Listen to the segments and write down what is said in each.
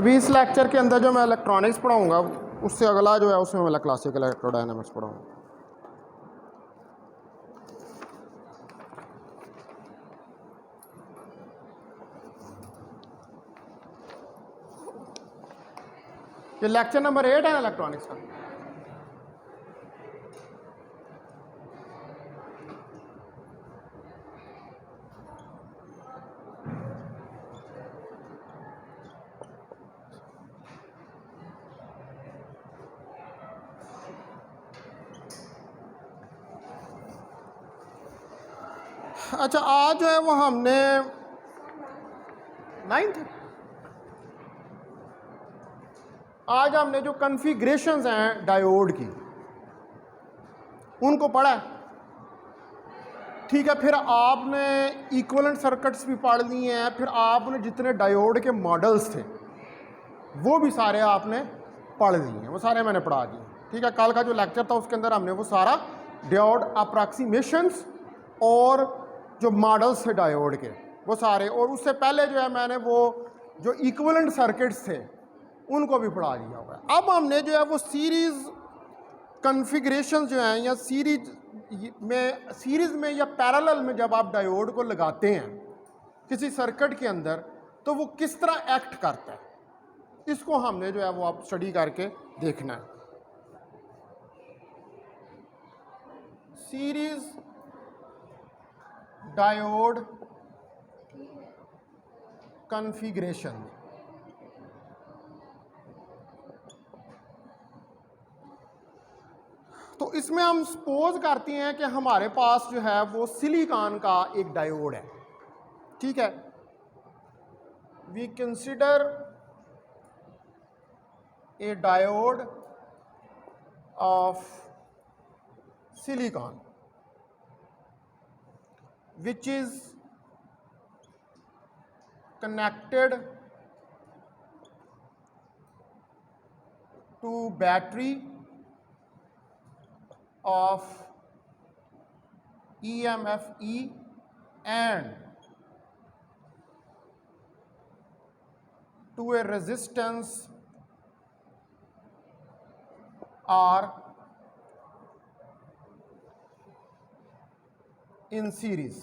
अभी इस लेक्चर के अंदर जो मैं इलेक्ट्रॉनिक्स पढ़ाऊँगा उससे अगला जो है उसमें मैं क्लासिकल इलेक्ट्रोडायनामिक्स पढ़ाऊँगा। ये लेक्चर नंबर 8 है इलेक्ट्रॉनिक्स का। अच्छा, आज जो है वो हमने 9th आज हमने जो कॉन्फ़िगरेशंस हैं डायोड की उनको पढ़ा है। ठीक है, फिर आपने इक्विवेलेंट सर्किट्स भी पढ़ लिए हैं, फिर आपने जितने डायोड के मॉडल्स थे वो भी सारे आपने पढ़ लिए हैं, वो सारे मैंने पढ़ा दिए। ठीक है, कल का जो लेक्चर था उसके अंदर हमने वो सारा डायोड अप्रॉक्सीमेशंस और जो मॉडल्स थे डायोड के वो सारे, और उससे पहले जो है मैंने वो जो इक्विवेलेंट सर्किट्स थे उनको भी पढ़ा दिया हुआ है। अब हमने जो है वो सीरीज़ कॉन्फ़िगरेशन जो हैं या सीरीज़ में या पैरेलल में जब आप डायोड को लगाते हैं किसी सर्किट के अंदर तो वो किस तरह एक्ट करता है, इसको हमने जो है वो आप स्टडी करके देखना है। सीरीज़ डायोड कॉन्फ़िगरेशन, तो इसमें हम सपोज करते हैं कि हमारे पास जो है वो सिलिकॉन का एक डायोड है। ठीक है, we consider a diode of silicon which is connected to battery of EMFE and to a resistance R in series.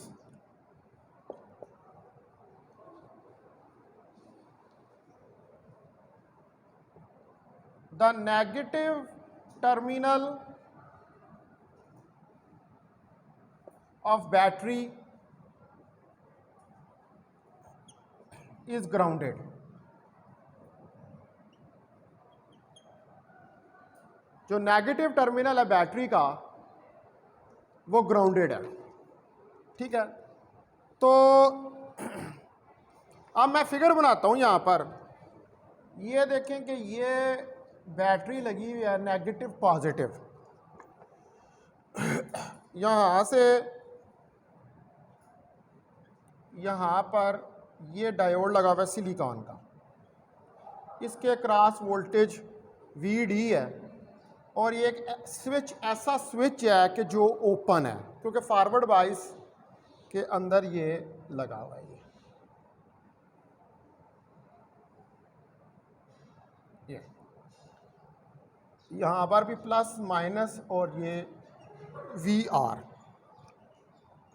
The negative terminal of battery is grounded. जो नेगेटिव टर्मिनल है battery का वो grounded है। ठीक है, तो अब मैं फिगर बनाता हूँ यहाँ पर। ये देखें कि ये बैटरी लगी हुई है नेगेटिव पॉजिटिव, यहाँ से यहाँ पर ये डायोड लगा हुआ है सिलिकॉन का, इसके क्रॉस वोल्टेज VD है और ये एक स्विच, ऐसा स्विच है कि जो ओपन है क्योंकि फॉरवर्ड बाइस के अंदर ये लगा हुआ है। ये यहाँ पर भी प्लस माइनस और ये VR,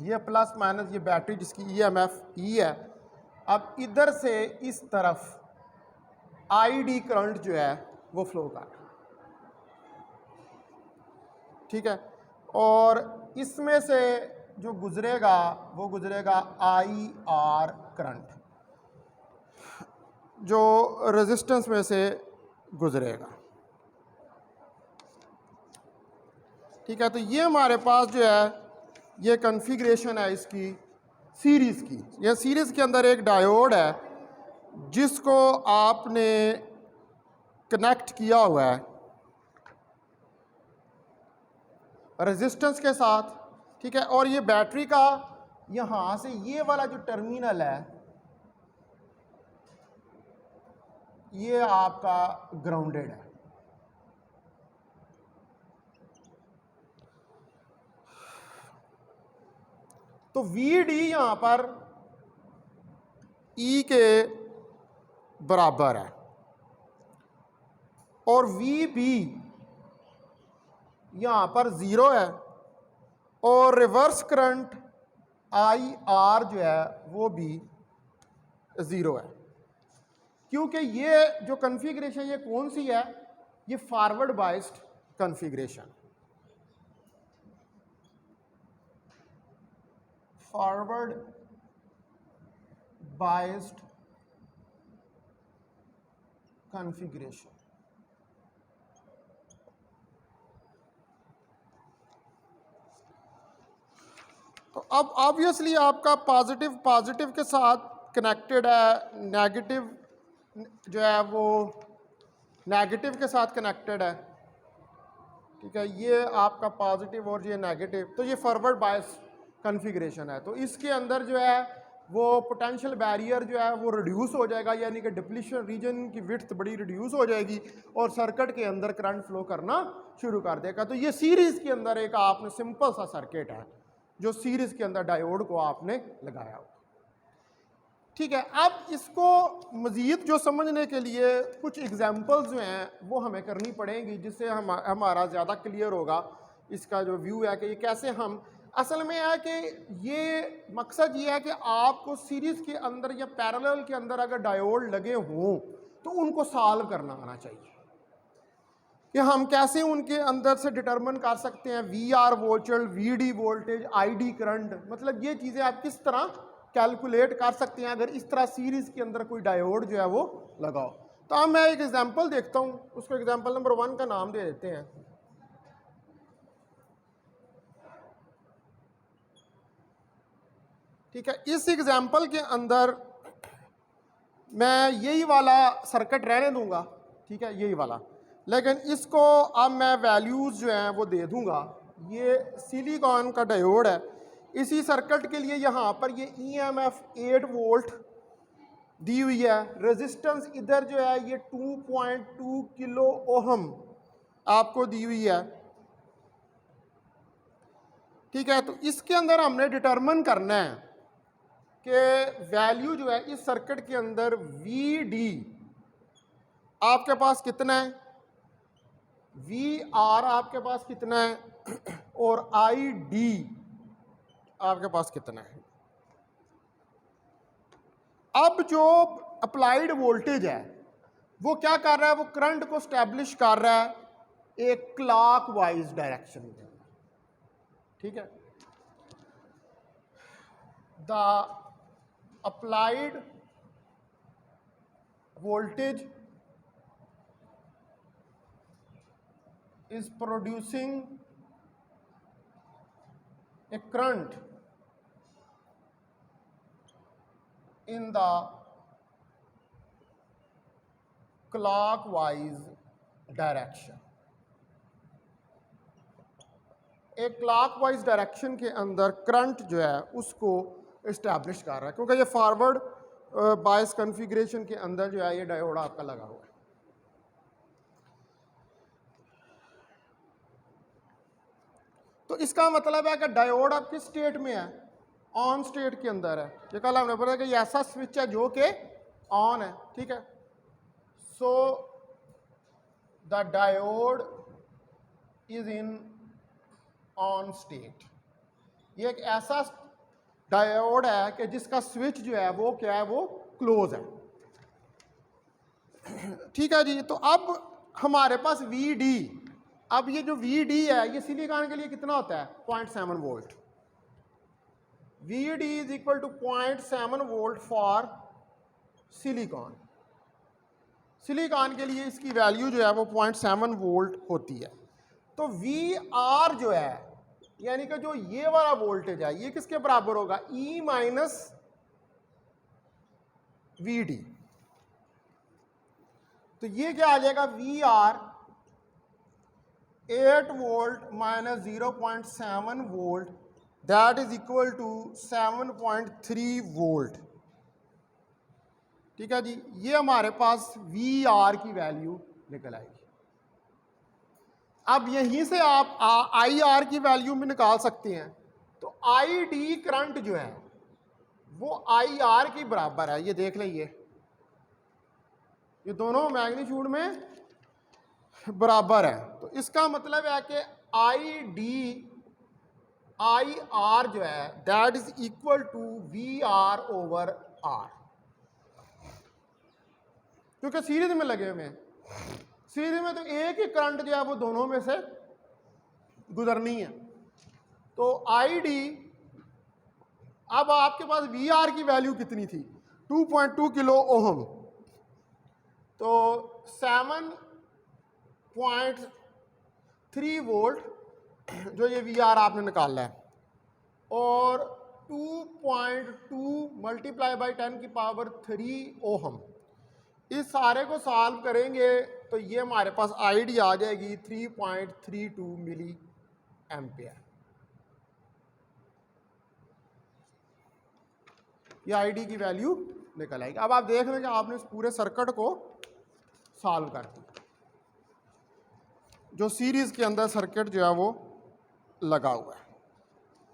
ये प्लस माइनस, ये बैटरी जिसकी EMFE है। अब इधर से इस तरफ ID करंट जो है वो फ्लो कर रहा है। ठीक है, और इसमें से जो गुजरेगा वो गुजरेगा IR करंट जो रेजिस्टेंस में से गुजरेगा। ठीक है, तो ये हमारे पास जो है ये कॉन्फ़िगरेशन है इसकी सीरीज़ की। यह सीरीज़ के अंदर एक डायोड है जिसको आपने कनेक्ट किया हुआ है रेजिस्टेंस के साथ। ठीक है, और ये बैटरी का यहाँ से ये वाला जो टर्मिनल है ये आपका ग्राउंडेड है। तो VD यहाँ पर E के बराबर है। और वी भी यहाँ पर 0 है, और रिवर्स करंट आई आर जो है वो भी 0 है। क्योंकि ये जो कॉन्फ़िगरेशन ये कौन सी है, ये forward biased configuration, forward biased configuration. तो अब ऑब्वियसली आपका पॉजिटिव पॉजिटिव के साथ कनेक्टेड है, नेगेटिव जो है वो नेगेटिव के साथ कनेक्टेड है, ठीक है। ये आपका पॉजिटिव और ये नेगेटिव, तो ये फॉरवर्ड बायस कॉन्फ़िगरेशन है। तो इसके अंदर जो है वो पोटेंशियल बैरियर जो है वो रिड्यूस हो जाएगा, यानी कि डिप्लीशन रीजन की विड्थ बड़ी रिड्यूस हो जाएगी और सर्किट के अंदर करंट फ्लो करना शुरू कर देगा। तो ये सीरीज़ के अंदर एक आपने सिंपल सा सर्किट है जो सीरीज़ के अंदर डायोड को आपने लगाया हो, ठीक है। अब इसको मज़ीद जो समझने के लिए कुछ एग्जांपल्स जो हैं वो हमें करनी पड़ेंगी, जिससे हमारा ज़्यादा क्लियर होगा इसका जो व्यू है कि ये कैसे हम असल में है कि ये मकसद ये है कि आपको सीरीज़ के अंदर या पैरेलल के अंदर अगर डायोड लगे हों तो उनको सॉल्व करना आना चाहिए कि हम कैसे उनके अंदर से डिटरमिन कर सकते हैं V R voltage, V D voltage, I D current, मतलब ये चीज़ें आप किस तरह कैलकुलेट कर सकते हैं अगर इस तरह सीरीज़ के अंदर कोई डायोड जो है वो लगाओ। तो अब मैं एक एग्जांपल देखता हूँ, उसको एग्जांपल नंबर 1 का नाम दे देते हैं। ठीक है, इस एग्जांपल के अंदर मैं यही वाला सर्किट रहने दूंगा, ठीक है, यही वाला, लेकिन इसको अब मैं वैल्यूज़ जो हैं वो दे दूंगा। ये सिलिकॉन का डायोड है, इसी सर्किट के लिए यहाँ पर ये EMF 8 वोल्ट दी हुई है, रेजिस्टेंस इधर जो है ये 2.2 किलो ओहम आपको दी हुई है, ठीक है। तो इसके अंदर हमने डिटरमिन करना है कि वैल्यू जो है इस सर्किट के अंदर VD आपके पास कितना है, VR आपके पास कितना है और ID आपके पास कितना है। अब जो अप्लाइड वोल्टेज है वो क्या कर रहा है, वो करंट को स्टैब्लिश कर रहा है एक क्लॉक वाइज डायरेक्शन में, ठीक है। The applied voltage is producing a current in the clockwise direction। एक क्लॉकवाइज डायरेक्शन के अंदर करंट जो है उसको इस्टेब्लिश कर रहा है, क्योंकि ये फॉरवर्ड बायस कॉन्फ़िगरेशन के अंदर जो है ये डायोड आपका लगा हुआ है। तो इसका मतलब है कि डायोड अब किस स्टेट में है, ऑन स्टेट के अंदर है। ये कल हमने बोला कि ये ऐसा स्विच है जो कि ऑन है, ठीक है। So the diode is in on state. ये एक ऐसा डायोड है कि जिसका स्विच जो है वो क्या है, वो क्लोज है, ठीक है जी। तो अब हमारे पास VD, अब ये जो VD है ये सिलिकॉन के लिए कितना होता है, 0.7 volt. VD is equal to 0.7 volt for silicon. Silicon के लिए इसकी वैल्यू जो है वो 0.7 वोल्ट होती है। तो VR जो है यानी कि जो ये वाला वोल्टेज है ये किसके बराबर होगा, E माइनस VD। तो ये क्या आ जाएगा, VR 8 volt minus 0.7 volt that is equal to 7.3 volt, ठीक है जी। ये हमारे पास VR की वैल्यू निकल आएगी। अब यहीं से आप IR की वैल्यू भी निकाल सकते हैं। तो ID करंट जो है वो IR के बराबर है, ये देख लें, ये दोनों मैग्नीट्यूड में बराबर है। तो इसका मतलब है कि आई डी आई आर जो है that is equal to V R over R, क्योंकि सीरीज में लगे हुए हैं। सीरीज में तो एक ही करंट जो है वो दोनों में से गुजरनी है। तो आई डी, अब आपके पास वी आर की वैल्यू कितनी थी, 2.2 किलो ओहम, तो 7.3 वोल्ट जो ये वी आर आपने निकाला है, और 2.2 मल्टीप्लाई बाई 10 की पावर 3 ओहम, इस सारे को सॉल्व करेंगे तो ये हमारे पास आई डी आ जाएगी 3.32 मिली एम्पियर। ये आई डी की वैल्यू निकल आएगी। अब आप देख लें कि आपने इस पूरे सर्किट को सॉल्व कर दिया, जो सीरीज के अंदर सर्किट जो है वो लगा हुआ है।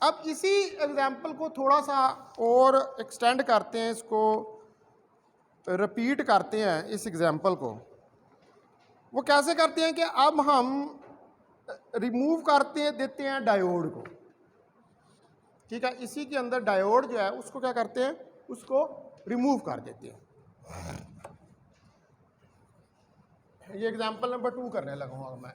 अब इसी एग्जाम्पल को थोड़ा सा और एक्सटेंड करते हैं, इसको रिपीट करते हैं इस एग्जाम्पल को। वो कैसे करते हैं कि अब हम रिमूव करते देते हैं डायोड को, ठीक है। इसी के अंदर डायोड जो है उसको क्या करते हैं, उसको रिमूव कर देते हैं। ये एग्जाम्पल नंबर 2 करने लगा हूँ मैं।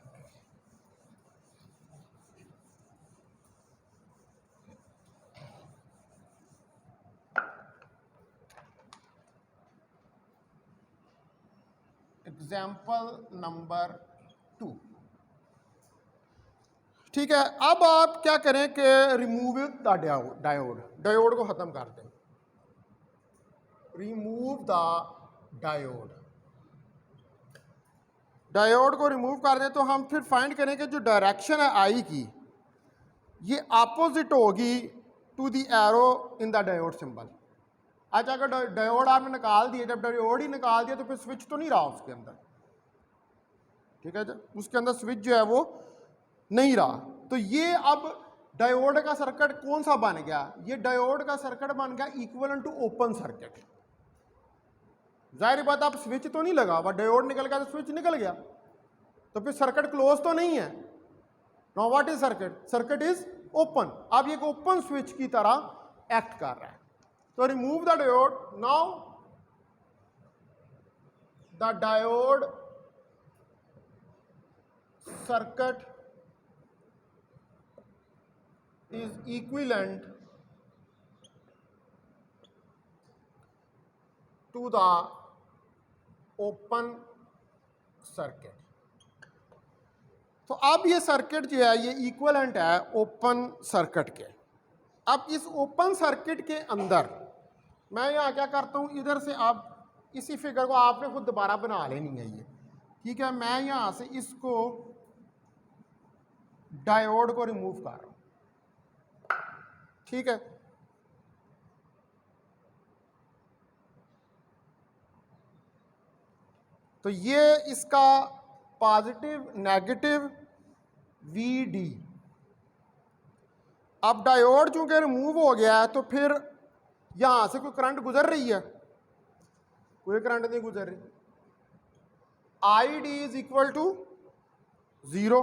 एग्जाम्पल नंबर 2, ठीक है। अब आप क्या करें कि रिमूव द डायोड, डायोड को खत्म कर दें। रिमूव द डायोड, डायोड को रिमूव कर दें तो हम फिर फाइंड करें कि जो डायरेक्शन है आई की, ये अपोजिट होगी to the arrow in the diode symbol. अच्छा, अगर डायोड आपने निकाल दिया, जब डायोड ही निकाल दिया तो फिर स्विच तो नहीं रहा उसके अंदर, ठीक है। उसके अंदर स्विच जो है वो नहीं रहा। तो ये अब डायोड का सर्किट कौन सा बन गया, ये डायोड का सर्किट बन गया इक्विवेलेंट टू ओपन सर्किट। जाहिर बात, आप स्विच तो नहीं लगा, बट डायोड निकल गया तो स्विच निकल गया, तो फिर सर्किट क्लोज तो नहीं है। Now what is circuit, circuit is open. अब ये ओपन स्विच की तरह एक्ट कर रहा है। तो remove the diode, now the diode circuit is equivalent to the open circuit। तो अब ये सर्किट जो है ये इक्विवेलेंट है ओपन सर्किट के। अब इस ओपन सर्किट के अंदर मैं यहाँ क्या करता हूँ, इधर से अब इसी फिगर को आपने खुद दोबारा बना लेनी है ये, ठीक है। मैं यहाँ से इसको डायोड को रिमूव कर रहा हूँ, ठीक है। तो ये इसका पॉजिटिव नेगेटिव वी डी। अब डायोड चूंकि रिमूव हो गया है तो फिर यहां से कोई करंट गुजर रही है, कोई करंट नहीं गुजर रही। I D is equal to 0,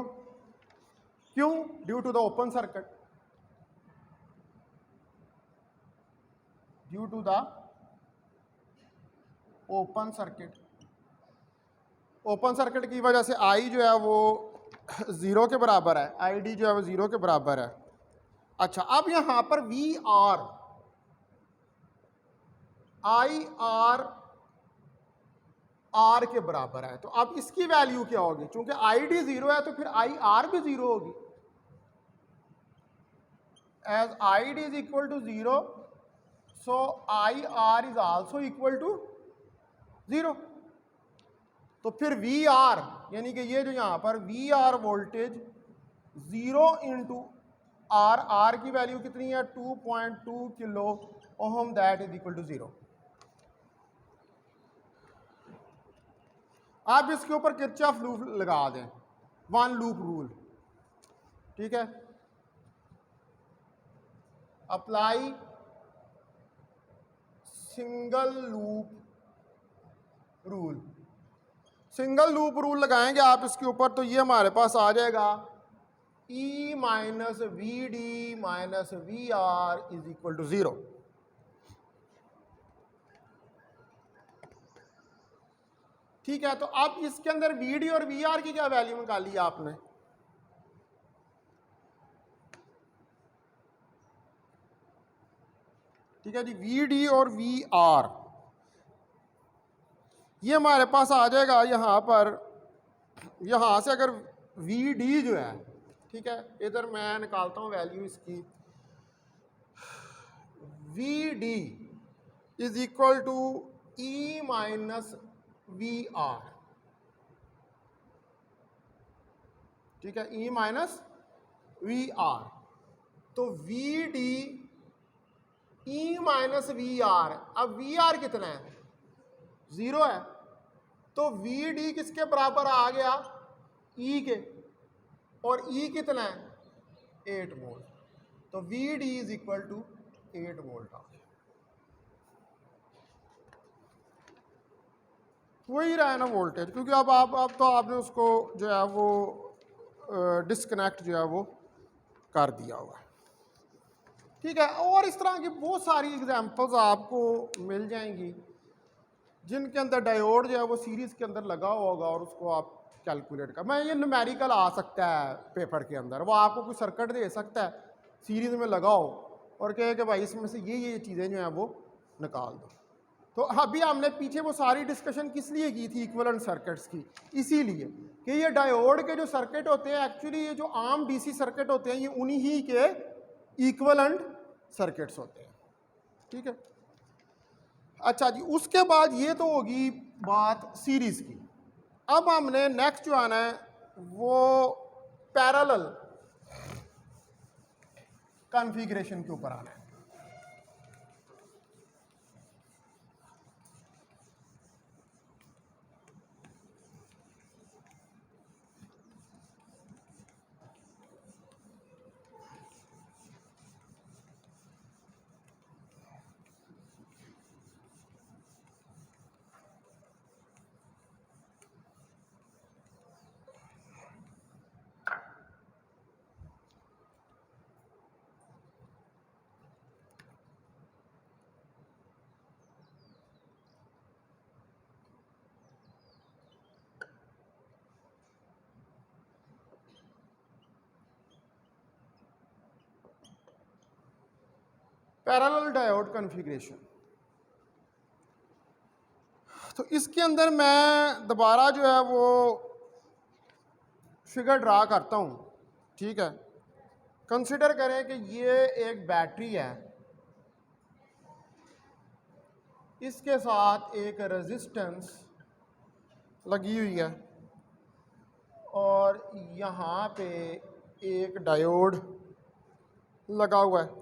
क्यों, due to the open circuit, due to the open circuit. Open circuit की वजह से आई जो है वो 0 के बराबर है, आई डी जो है वो 0 के बराबर है। अच्छा, अब यहां पर V R, I R R के बराबर है, तो अब इसकी वैल्यू क्या होगी, चूंकि आई डी 0 है तो फिर आई आर भी 0 होगी। As I D is equal to 0, so I R is also equal to 0। तो फिर वी आर यानी कि ये जो यहां पर V R voltage 0 into R, R की वैल्यू कितनी है 2.2 kilo ohm, that is equal to 0। आप इसके ऊपर किरचॉफ लूप लगा दें, वन लूप रूल, ठीक है। Apply single loop rule. Single loop rule लगाएंगे आप इसके ऊपर, तो ये हमारे पास आ जाएगा E minus V D minus V R is equal to 0। ठीक है, तो अब इसके अंदर वी डी और वी आर की क्या वैल्यू निकाली आपने? ठीक है जी, वी डी और वी आर ये हमारे पास आ जाएगा यहाँ पर। यहाँ से अगर वी डी जो है, ठीक है, इधर मैं निकालता हूँ वैल्यू इसकी, V D is equal to E minus V R. ठीक है, ई माइनस वी आर। तो V D E minus V R, अब वी आर कितना है? 0 है। तो वी डी किसके बराबर आ गया? ई के। और ई कितना है? 8 वोल्ट। तो V D is equal to 8 volt आ गया। वही रहा है ना वोल्टेज, क्योंकि अब तो आपने उसको जो है वो डिस्कनेक्ट जो है वो कर दिया हुआ है। ठीक है, और इस तरह की बहुत सारी एग्जांपल्स आपको मिल जाएंगी जिनके अंदर डायोड जो है वो सीरीज़ के अंदर लगा होगा और उसको आप कैलकुलेट कर, मैं ये न्यूमेरिकल आ सकता है पेपर के अंदर, वो आपको कोई सर्किट दे सकता है सीरीज़ में लगाओ और कहे कि भाई इसमें से ये चीज़ें जो हैं वो निकाल दो। तो अभी हमने पीछे वो सारी डिस्कशन किस लिए की थी इक्विवेलेंट सर्किट्स की? इसीलिए कि ये डायोड के जो सर्किट होते हैं, एक्चुअली ये जो आम डीसी सर्किट होते हैं, ये उन्हीं ही के इक्विवेलेंट सर्किट्स होते हैं। ठीक है, अच्छा जी, उसके बाद ये तो होगी बात सीरीज़ की। अब हमने नेक्स्ट जो आना है वो पैरेलल कॉन्फ़िगरेशन के ऊपर आना है। Parallel diode configuration. तो इसके अंदर मैं दोबारा जो है वो फिगर ड्रा करता हूँ। ठीक है, कंसिडर करें कि ये एक बैटरी है, इसके साथ एक रेजिस्टेंस लगी हुई है और यहाँ पे एक डायोड लगा हुआ है।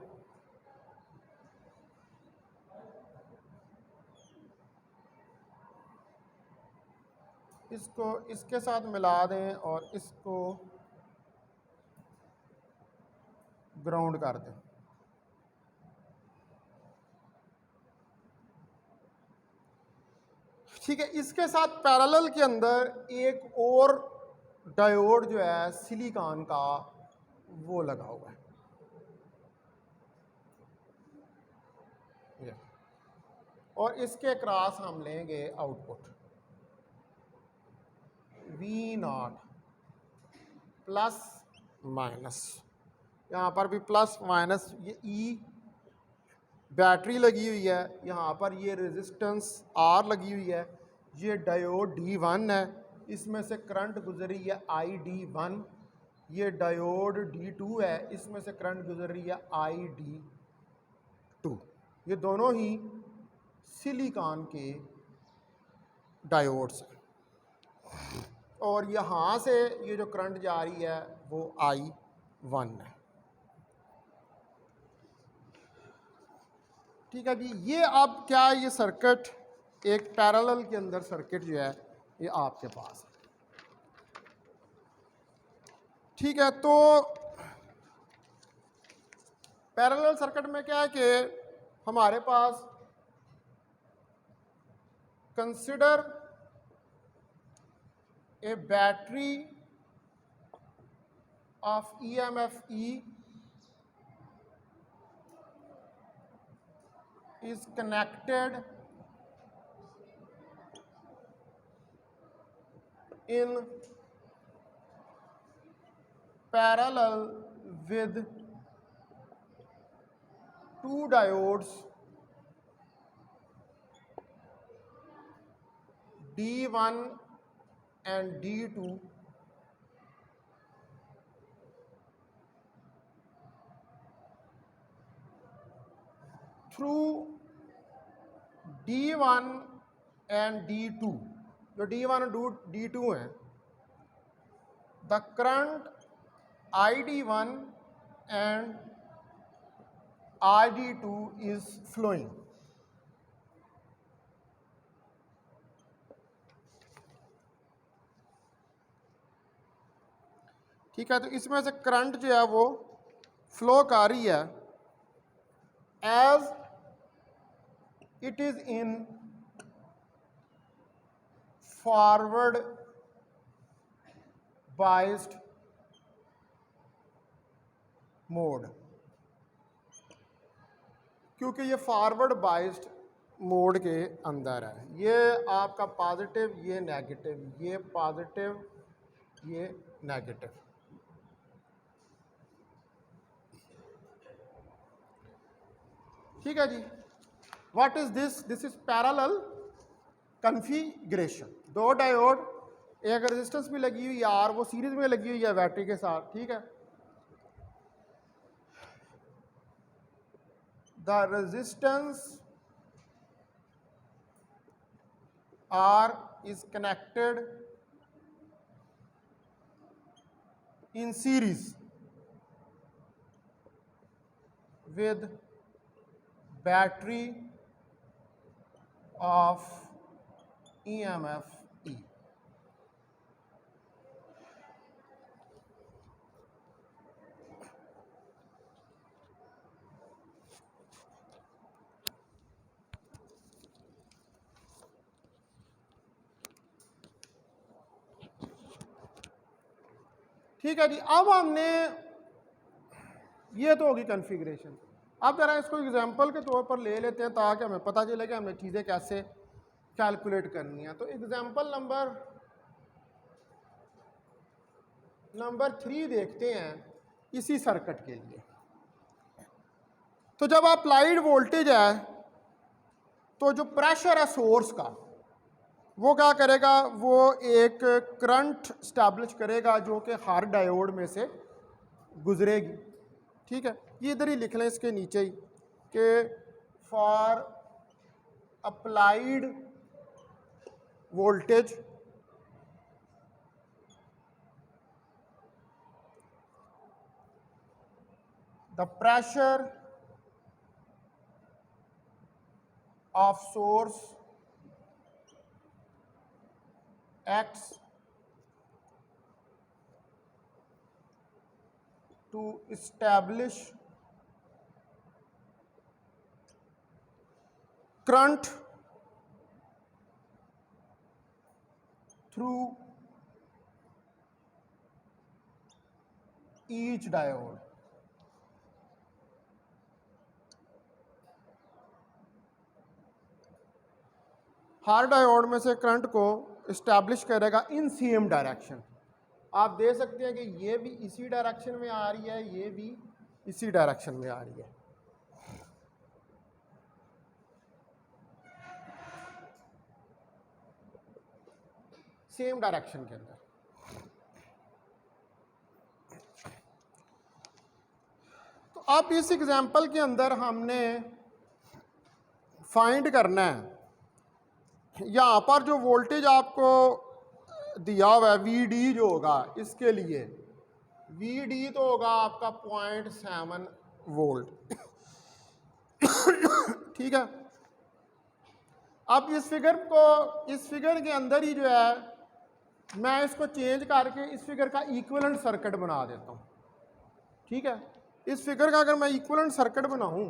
इसको इसके साथ मिला दें और इसको ग्राउंड कर दें। ठीक है, इसके साथ पैरेलल के अंदर एक और डायोड जो है सिलिकॉन का वो लगा हुआ है। और इसके क्रॉस हम लेंगे आउटपुट V0 प्लस माइनस, यहाँ पर भी प्लस माइनस, ये E बैटरी लगी हुई है, यहाँ पर ये रेजिस्टेंस R लगी हुई है, ये डायोड D1 है, इसमें से करंट गुजर रही है ID1, ये डायोड D2 है, इसमें से करंट गुजर रही है ID2। ये दोनों ही सिलिकॉन के डायोड्स हैं और यहाँ से ये जो करंट जा रही है वो I1 है। ठीक है जी, ये अब क्या ये सर्किट एक पैरेलल के अंदर सर्किट जो है ये आपके पास है। ठीक है, तो पैरेलल सर्किट में क्या है कि हमारे पास consider a battery of EMF E is connected in parallel with two diodes D1 and D2 through D1 and D2, जो D1 और D2 हैं, the current ID1 and ID2 is flowing. ठीक है, तो इसमें से करंट जो है वो फ्लो कर रही है as it is in forward biased mode, क्योंकि ये फॉरवर्ड बाइस्ड मोड के अंदर है। ये आपका पॉजिटिव, ये नेगेटिव, ये पॉजिटिव, ये नेगेटिव। ठीक है जी। What is this? This is parallel configuration. दो डायोड, एक रेजिस्टेंस भी लगी हुई यार, वो सीरीज में लगी हुई है बैटरी के साथ। ठीक है, the resistance R is connected in series with battery of EMF E. ठीक है जी। अब हमने, ये तो होगी कॉन्फ़िगरेशन। अब जरा इसको एग्जांपल के तौर पर ले लेते हैं ताकि हमें पता चले कि हमें चीज़ें कैसे कैलकुलेट करनी है। तो एग्जांपल नंबर 3 देखते हैं इसी सर्किट के लिए। तो जब अप्लाइड वोल्टेज है तो जो प्रेशर है सोर्स का, वो क्या करेगा, वो एक करंट स्टैब्लिश करेगा जो कि हर डायोड में से गुजरेगी। ठीक है, ये इधर ही लिख लें इसके नीचे ही कि for applied voltage the pressure of source acts to establish current through each diode. Her diode में से करंट को इस्टेब्लिश करेगा इन सेम डायरेक्शन। आप दे सकते हैं कि ये भी इसी डायरेक्शन में आ रही है, ये भी इसी डायरेक्शन में आ रही है। सेम डायरेक्शन के अंदर। तो अब इस एग्जांपल के अंदर हमने फाइंड करना है, यहाँ पर जो वोल्टेज आपको दिया हुआ है वी डी जो होगा, इसके लिए वी डी तो होगा आपका 0.7 वोल्ट। ठीक है, अब इस फिगर के अंदर ही जो है मैं इसको चेंज करके इस फिगर का इक्विवेलेंट सर्किट बना देता हूँ। ठीक है, इस फिगर का अगर मैं इक्विवेलेंट सर्किट बनाऊँ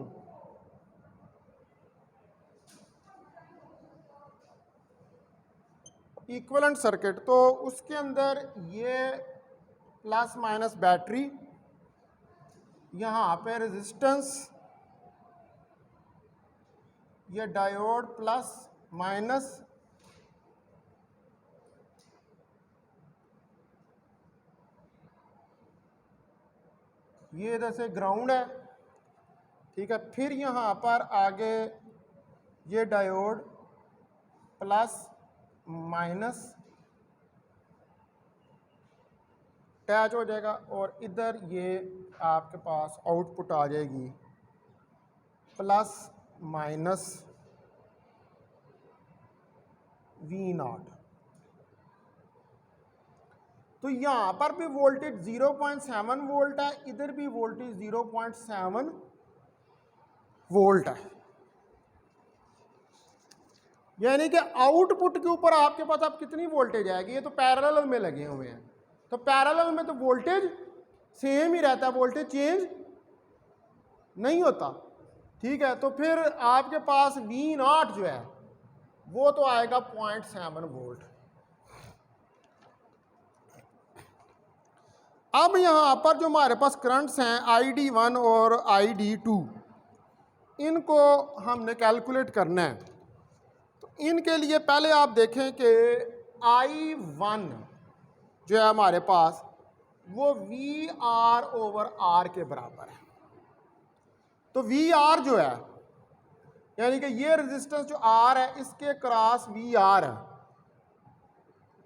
इक्विवेलेंट सर्किट, तो उसके अंदर ये प्लस माइनस बैटरी, यहाँ पे रेजिस्टेंस, ये डायोड प्लस माइनस, ये इधर से ग्राउंड है, ठीक है। फिर यहाँ पर आगे ये डायोड प्लस माइनस अटैच हो जाएगा और इधर ये आपके पास आउटपुट आ जाएगी प्लस माइनस V0। तो यहाँ पर भी वोल्टेज 0.7 वोल्ट है, इधर भी वोल्टेज 0.7 वोल्ट है, यानी कि आउटपुट के ऊपर आपके पास अब कितनी वोल्टेज आएगी। ये तो पैरेलल में लगे हुए हैं, तो पैरेलल में तो वोल्टेज सेम ही रहता है, वोल्टेज चेंज नहीं होता, ठीक है। तो फिर आपके पास V0 जो है वो तो आएगा 0.7 वोल्ट। अब यहाँ पर जो हमारे पास करंट्स हैं ID1 और ID2, इनको हमने कैलकुलेट करना है। तो इनके लिए पहले आप देखें कि I1 जो है हमारे पास वो VR/R के बराबर है। तो VR जो है यानी कि ये रेजिस्टेंस जो R है इसके क्रॉस VR है,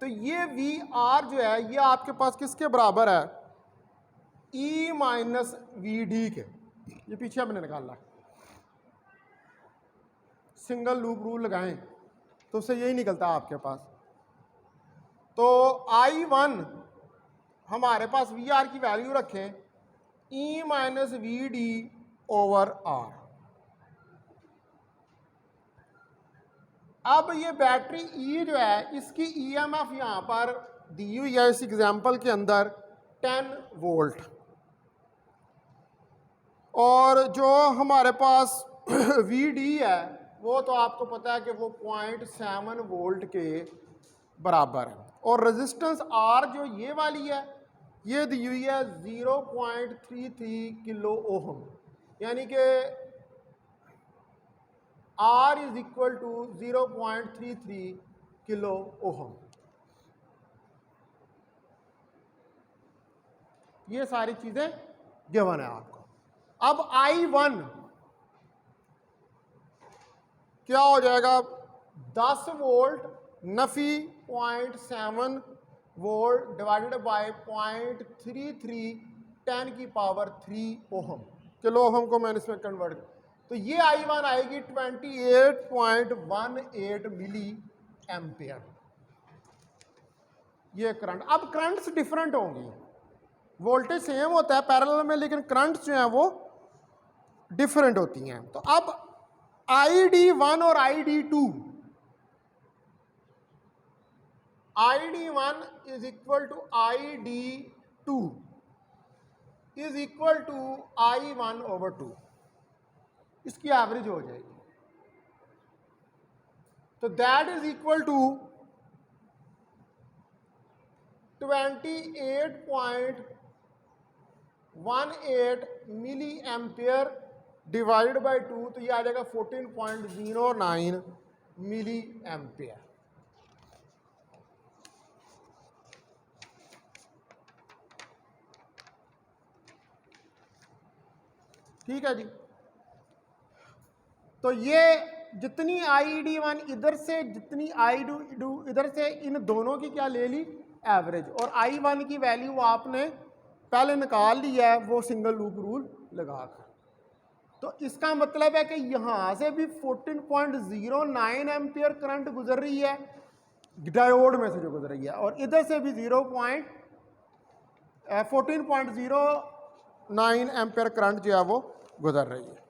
तो ये VR जो है ये आपके पास किसके बराबर है, E माइनस VD के। ये पीछे हमने निकाला, सिंगल लूप रूल लगाएं तो उससे यही निकलता है आपके पास। तो I1 हमारे पास VR की वैल्यू रखें E माइनस VD/R। अब ये बैटरी E जो है इसकी EMF यहाँ पर दी हुई है इस एग्जाम्पल के अंदर 10 वोल्ट, और जो हमारे पास VD है वो तो आपको पता है कि वो 0.7 वोल्ट के बराबर है, और रेजिस्टेंस R जो ये वाली है ये दी हुई है 0.33 किलो ओहम, यानी कि R is equal to 0.33 kilo ohm. ये सारी चीजें गिवन है आपको। अब I1 क्या हो जाएगा, 10 volt Nafi 0.7 volt divided by 0.33 10 की पावर 3 ओहम, किलो ओहम को मैंने इसमें कन्वर्ट किया, तो ये I1 आएगी 28.18 मिली एम्पियर, ये करंट। अब करंट्स डिफरेंट होंगी, वोल्टेज सेम होता है पैरेलल में, लेकिन करंट्स जो हैं वो डिफरेंट होती हैं। तो अब ID1 और ID2, ID1 is equal to ID2 is equal to I1/2, इसकी एवरेज हो जाएगी, तो that is equal to 28.18 milli ampere divided by 2, तो ये आ जाएगा 14.09 मिली एम्पियर। ठीक है जी। तो ये जितनी ID1 इधर से जितनी ID2 इधर से, इन दोनों की क्या ले ली, एवरेज, और I1 की वैल्यू आपने पहले निकाल ली है वो सिंगल लूप रूल लगाकर। तो इसका मतलब है कि यहाँ से भी 14.09 एम्पियर करंट गुजर रही है डायोड में से जो गुजर रही है, और इधर से भी 14.09 एम्पियर करंट जो है वो गुजर रही है।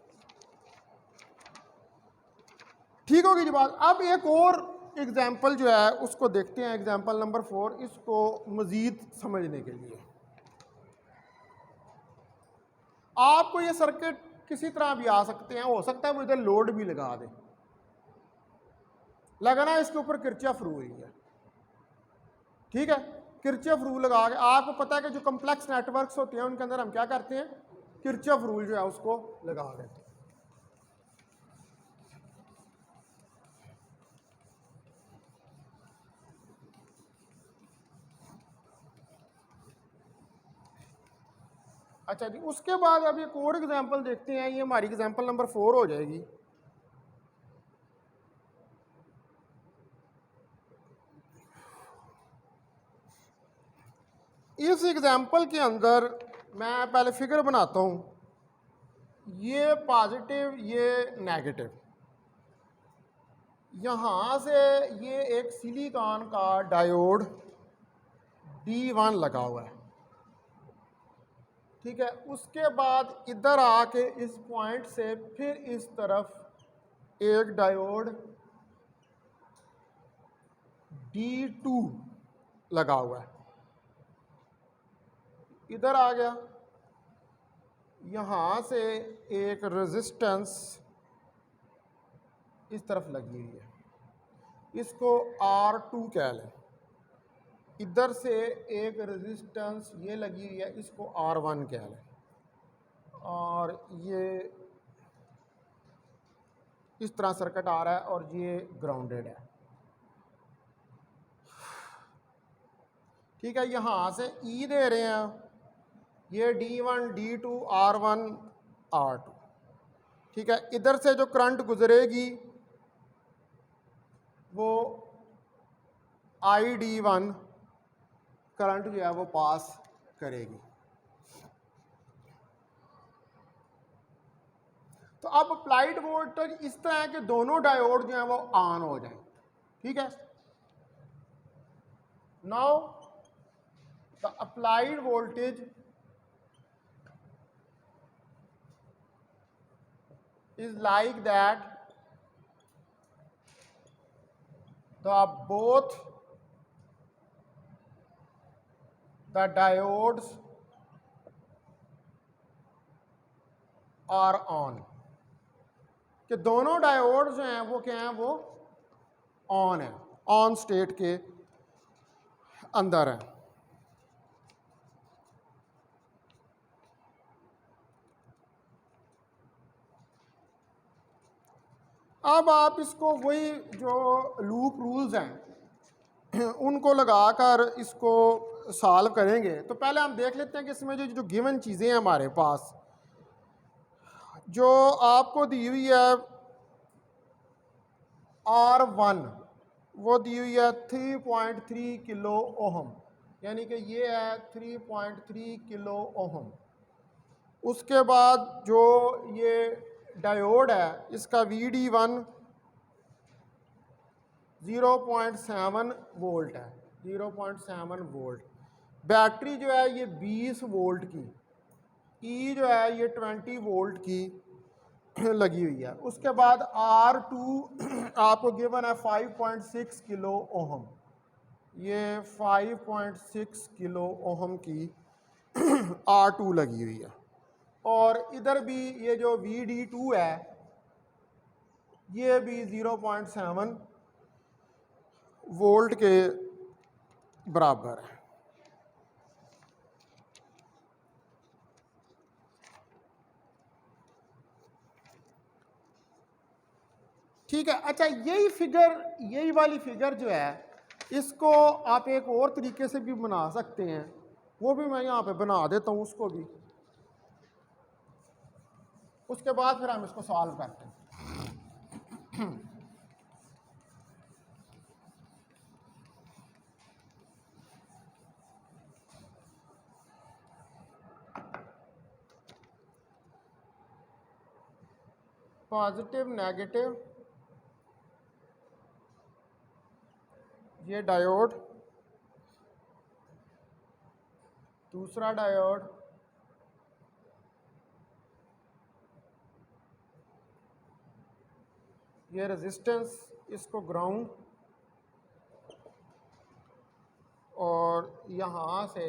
ठीक होगी जी बात। अब एक और एग्जाम्पल जो है उसको देखते हैं, एग्जाम्पल नंबर 4, इसको मजीद समझने के लिए। आपको ये सर्किट किसी तरह भी आ सकते हैं, हो सकता है वो इधर लोड भी लगा दे, लगाना इसके ऊपर किरचॉफ रूल है। ठीक है, किरचॉफ रूल लगा के आपको पता है कि जो कम्प्लेक्स नेटवर्क्स होते हैं उनके अंदर हम क्या करते हैं, किरचॉफ रूल जो है उसको लगा देते हैं। अच्छा जी, उसके बाद अब एक और एग्जांपल देखते हैं, ये हमारी एग्जांपल नंबर 4 हो जाएगी। इस एग्जांपल के अंदर मैं पहले फिगर बनाता हूँ, ये पॉजिटिव ये नेगेटिव, यहाँ से ये एक सिलिकॉन का डायोड D1 लगा हुआ है, ठीक है। उसके बाद इधर आके इस पॉइंट से फिर इस तरफ एक डायोड D2 लगा हुआ है, इधर आ गया, यहाँ से एक रेजिस्टेंस इस तरफ लगी हुई है, इसको R2 कह लें, इधर से एक रेजिस्टेंस ये लगी हुई है, इसको R1 कह लें, और ये इस तरह सर्किट आ रहा है और ये ग्राउंडेड है, ठीक है। यहाँ से E दे रहे हैं, ये D1 D2 R1 R2, ठीक है। इधर से जो करंट गुजरेगी वो ID1 करंट जो है वो पास करेगी। तो अब अप्लाइड वोल्टेज इस तरह है कि दोनों डायोड जो हैं वो ऑन हो जाएं, ठीक है। Now the applied voltage is like that both the diodes are on, कि दोनों डायोड जो हैं वो क्या हैं, वो ऑन है, ऑन स्टेट के अंदर है। अब आप इसको वही जो लूप रूल्स हैं उनको लगाकर इसको सॉल्व करेंगे। तो पहले हम देख लेते हैं कि इसमें जो गिवन चीज़ें हैं हमारे पास, जो आपको दी हुई है R1, वो दी हुई है 3.3 किलो ओहम, यानी कि ये है 3.3 किलो ओहम। उसके बाद जो ये डायोड है इसका VD1 0.7 वोल्ट है, 0.7 वोल्ट। बैटरी जो है ये 20 वोल्ट की, E जो है ये 20 वोल्ट की लगी हुई है। उसके बाद R2 आपको गिवन है 5.6 किलो ओहम, ये 5.6 किलो ओहम की R2 लगी हुई है। और इधर भी ये जो VD2 है ये भी 0.7 वोल्ट के बराबर है। ठीक है। अच्छा, यही वाली फिगर जो है इसको आप एक और तरीके से भी बना सकते हैं, वो भी मैं यहाँ पे बना देता हूँ उसको भी, उसके बाद फिर हम इसको सॉल्व करते हैं। पॉजिटिव नेगेटिव, ये डायोड, दूसरा डायोड, ये रेजिस्टेंस, इसको ग्राउंड, और यहाँ से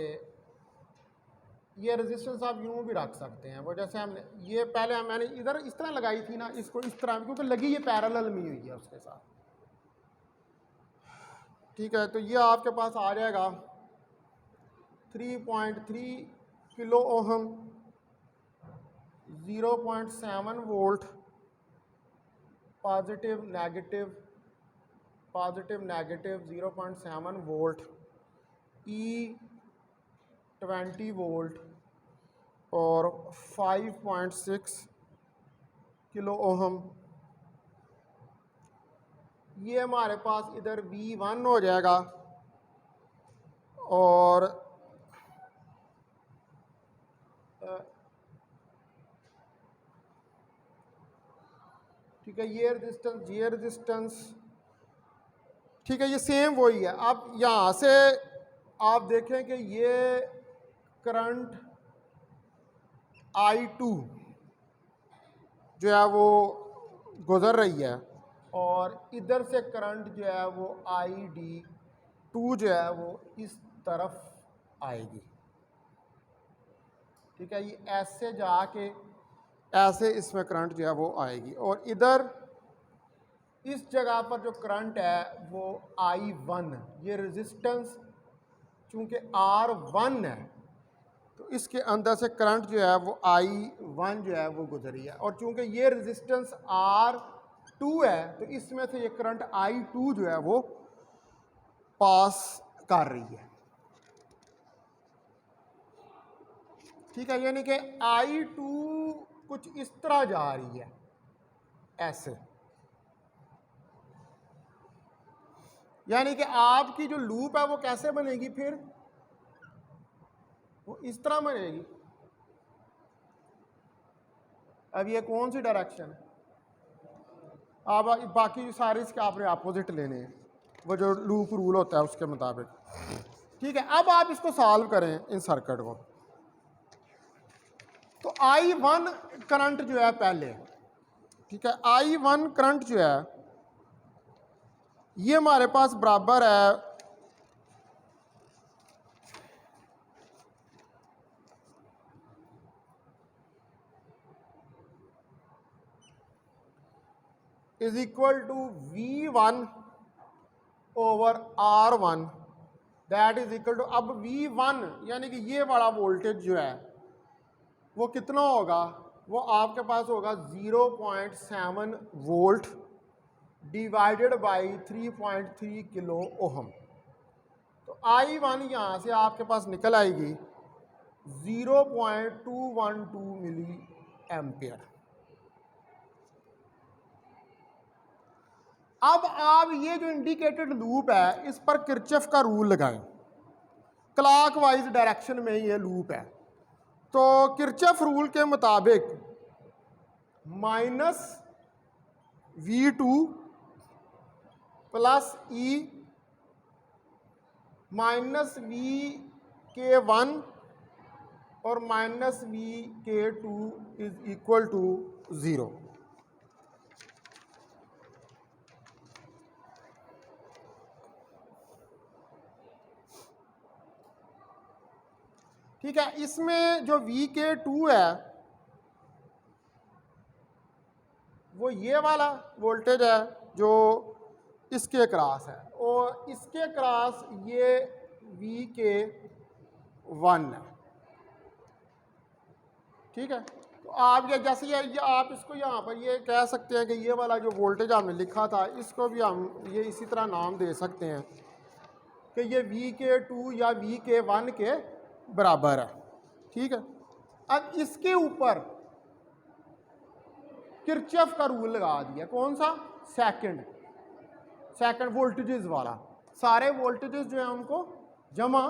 ये रेजिस्टेंस आप यूँ भी रख सकते हैं, वो जैसे हमने ये पहले मैंने इधर इस तरह लगाई थी ना, इसको इस तरह, क्योंकि लगी ये पैरेलल में हुई है उसके साथ। ठीक है, तो ये आपके पास आ जाएगा 3.3 kilo ohm, 0.7 volt, positive negative 0.7 volt, E 20 volt और 5.6 किलो ओहम। ये हमारे पास इधर V1 हो जाएगा और ठीक है, ये रेजिस्टेंस ठीक है, ये सेम वही है। अब यहाँ से आप देखें कि ये करंट I2 जो है वो गुज़र रही है और इधर से करंट जो है वो ID2 जो है वो इस तरफ आएगी। ठीक है, ये ऐसे जाके ऐसे इसमें करंट जो है वो आएगी और इधर इस जगह पर जो करंट है वो I1, ये रेजिस्टेंस चूँकि R1 है तो इसके अंदर से करंट जो है वो I1 जो है वो गुजरी है और चूँकि ये रेजिस्टेंस R2 है तो इसमें से ये करंट I2 जो है वो पास कर रही है। ठीक है, यानी कि I2 कुछ इस तरह जा रही है, ऐसे, यानी कि आपकी जो लूप है वो कैसे बनेगी, फिर वो इस तरह बनेगी। अब ये कौन सी डायरेक्शन है, अब बाकी सारे इसके आपने अपोजिट लेने हैं, वो जो लूप रूल होता है उसके मुताबिक। ठीक है, अब आप इसको सॉल्व करें इन सर्किट को। तो I1 करंट जो है पहले, ठीक है, I1 करंट जो है ये हमारे पास बराबर है is equal to V1 over R1, that is equal to, अब V1 यानी कि ये वाला वोल्टेज जो है वो कितना होगा, वो आपके पास होगा 0.7 volt divided by 3.3 kilo ohm. तो I1 यहाँ से आपके पास निकल आएगी 0.212 मिली एम्पियर। अब आप ये जो इंडिकेटेड लूप है इस पर किरचॉफ का रूल लगाएं, क्लॉकवाइज डायरेक्शन में ये लूप है। तो किरचॉफ रूल के मुताबिक -V2 प्लस E -VK1 और -VK2 इज इक्वल टू 0। ठीक है, इसमें जो VK2 है वो ये वाला वोल्टेज है जो इसके क्रॉस है और इसके क्रॉस ये VK1 है। ठीक है, तो आप ये जैसे ये आप इसको यहाँ पर ये कह सकते हैं कि ये वाला जो वोल्टेज हमने लिखा था इसको भी हम ये इसी तरह नाम दे सकते हैं कि ये VK2 या VK1 के बराबर है। ठीक है, अब इसके ऊपर किरचॉफ का रूल लगा दिया, कौन सा, सेकंड वोल्टेजेस वाला। सारे वोल्टेजेस जो है उनको जमा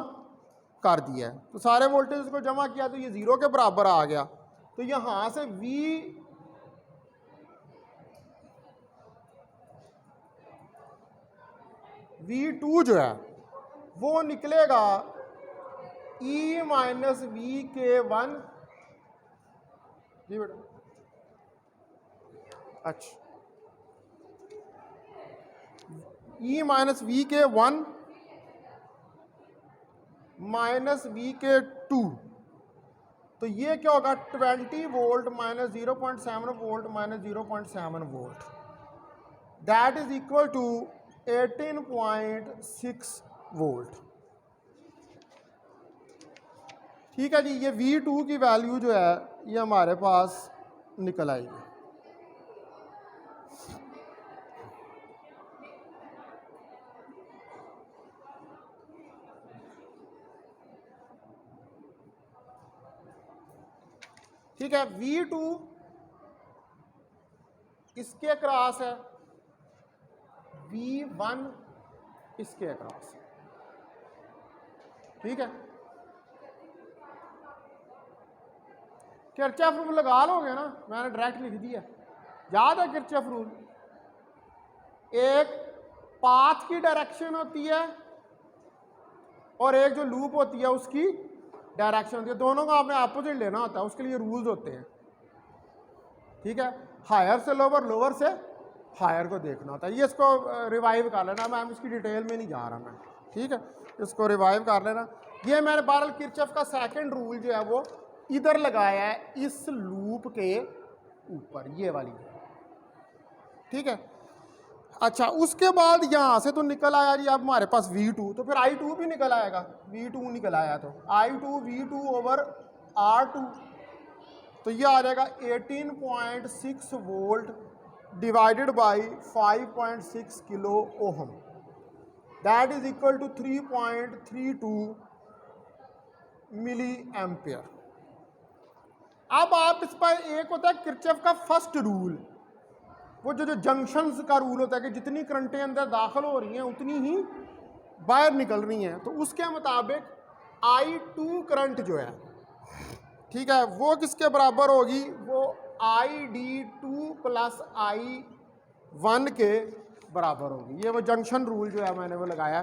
कर दिया है, तो सारे वोल्टेजेस को जमा किया तो ये 0 के बराबर आ गया। तो यहां से V2 जो है वो निकलेगा E माइनस VK1। जी बेटा, अच्छा, E minus VK1 minus VK2, तो ये क्या होगा 20 volt minus 0.7 volt minus 0.7 volt, that is equal to 18.6 volt. ठीक है जी, ये V2 की वैल्यू जो है ये हमारे पास निकल आएगी। ठीक है, V2 इसके अक्रॉस है, V1 इसके अक्रॉस है। ठीक है, किरचॉफ रूल लगा लोगे ना, मैंने डायरेक्ट लिख दिया, याद है किरचॉफ रूल? एक पाथ की डायरेक्शन होती है और एक जो लूप होती है उसकी डायरेक्शन होती है, दोनों को आपने अपोजिट लेना होता है, उसके लिए रूल्स होते हैं। ठीक है, हायर से लोअर, लोअर से हायर को देखना होता है। ये इसको रिवाइव कर लेना, मैं इसकी डिटेल में नहीं जा रहा मैं। ठीक है, इसको रिवाइव कर लेना। ये मैंने बहरहाल किरचॉफ का सेकंड रूल जो है वो इधर लगाया है, इस लूप के ऊपर, ये वाली। ठीक है, अच्छा उसके बाद यहाँ से तो निकल आया जी अब हमारे पास V2, तो फिर I2 भी निकल आएगा। V2 निकल आया तो I2 V2 ओवर R2, तो ये आ जाएगा 18.6 volt divided by 5.6 kilo ohm, that is equal to 3.32 milli ampere. अब आप इस पर, एक होता है किरचॉफ का फर्स्ट रूल, वो जो जंक्शंस का रूल होता है कि जितनी करंटें अंदर दाखिल हो रही हैं उतनी ही बाहर निकल रही हैं, तो उसके मुताबिक I2 करंट जो है, ठीक है, वो किसके बराबर होगी? वो ID2 प्लस I1 के बराबर होगी। ये वो जंक्शन रूल जो है मैंने वो लगाया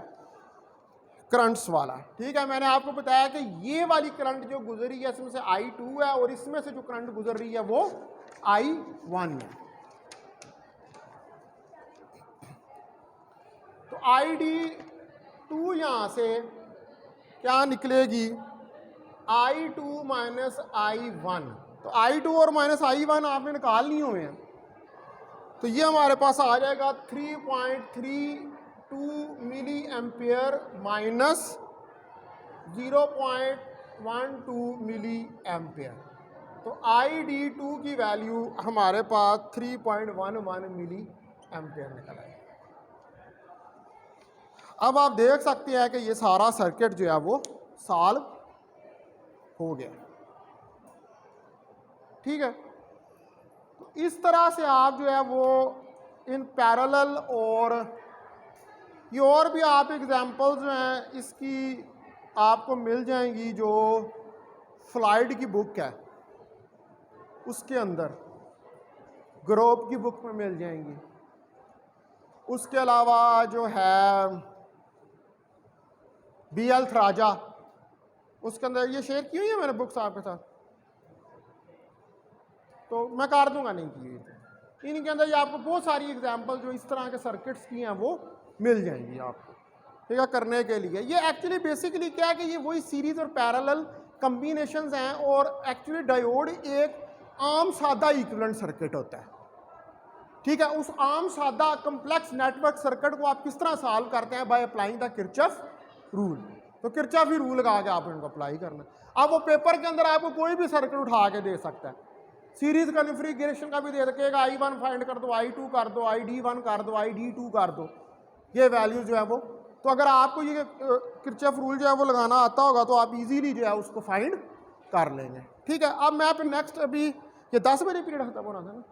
करंट्स वाला। ठीक है, मैंने आपको बताया कि ये वाली करंट जो गुजरी है इसमें से I2 है और इसमें से जो करंट गुजर रही है वो I1 है। तो ID2 यहाँ से क्या निकलेगी? I2 minus I1। तो I2 और माइनस I1 आपने निकाल लिए हुए हैं, तो ये हमारे पास आ जाएगा 3.32 milli ampere minus 0.12 milli ampere. तो ID2 की वैल्यू हमारे पास 3.11 मिली एम्पियर निकल आई। अब आप देख सकते हैं कि ये सारा सर्किट जो है वो सॉल्व हो गया। ठीक है, तो इस तरह से आप जो है वो इन पैरेलल, और ये और भी आप एग्जांपल्स जो हैं इसकी आपको मिल जाएंगी, जो फ्लाइड की बुक है उसके अंदर, ग्रोव की बुक में मिल जाएंगी। उसके अलावा जो है BL थराजा, उसके अंदर ये शेयर की हुई है मैंने बुक्स आपके साथ, तो मैं कर दूंगा, नहीं की हुई। इनके अंदर ये आपको बहुत सारी एग्जांपल जो इस तरह के सर्किट्स की हैं वो मिल जाएंगी आपको, ठीक है, करने के लिए। ये एक्चुअली बेसिकली क्या है कि ये वही सीरीज और पैरेलल कम्बिनेशंस हैं, और एक्चुअली डायोड एक आम सादा इक्विवेलेंट सर्किट होता है। ठीक है, उस आम सादा कम्प्लेक्स नेटवर्क सर्किट को आप किस तरह सॉल्व करते हैं? By applying the Kirchhoff rule. तो किरचॉफ ही रूल लगा के आप इनको अप्लाई करना। अब वो पेपर के अंदर आपको कोई भी सर्किट उठा के दे सकता है, सीरीज कॉन्फ़िगरेशन का भी दे सकेगा, I1 फाइंड कर दो, I2 कर दो, ID1 कर दो, ID2 कर दो, ये वैल्यू जो है वो। तो अगर आपको ये किरचॉफ रूल जो है वो लगाना आता होगा तो आप इजीली जो है उसको फाइंड कर लेंगे। ठीक है, अब मैं फिर नेक्स्ट, अभी ये 10 बजे पीरियड खत्म होना था ना।